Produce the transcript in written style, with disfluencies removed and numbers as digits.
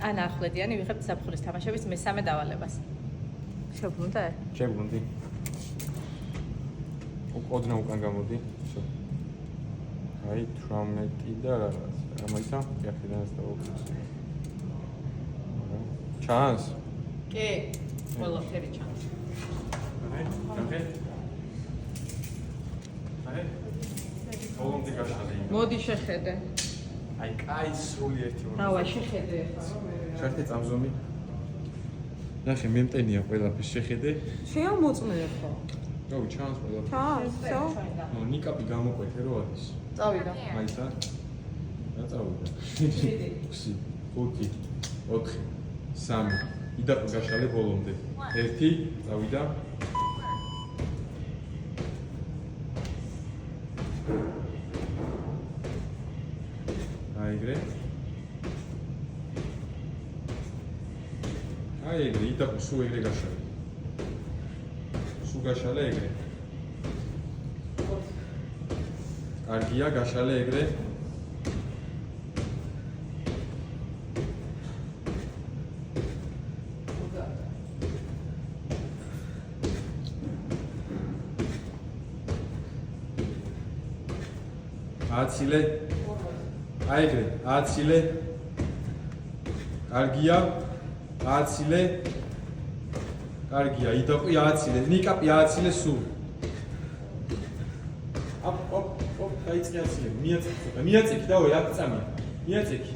ან ახლედიანი ვიღებთ ზაფხულის თამაშების მესამე დავალებას. შეგვუნდა? შეგვუნდი. ოდნავ უკან გამოდი. აი 18 და რა მოიცა? იახიდანაც დავუკვირდი. ჩანს? კი, ყველაფერი ჩანს. ბოლომდე გაშალე. მოდი შეხედე. აი, კაი სული ერთი მოდი. დავა შეხედე. შერთე წამზომი. ნახე, მემტენია ყველაფერს შეხედე. შეამოწმე ხო? გაუ ჩანს ყველაფერი. ჩანს, ხო? ნუ ნიკაპი გამოყვეთე რო არის. წავიდა. მაისა. რა წავიდა? 6, 5, 4, 3. იდა გაშალე ბოლომდე. 1 წავიდა. აიგრე. აიგრე, იდა სულ ეგრე გაშალე. სულ გაშალე ეგრე. კარგია, გაშალე ეგრე. აცილე. აიგრე, აცილე. კარგია. აცილე. კარგია, იდაყვი აცილე. ნიკაპი აცილე სულ. ოპ, დაიწყე აცილე. მიაწექი, დავე, აქ წამი. მიაწექი.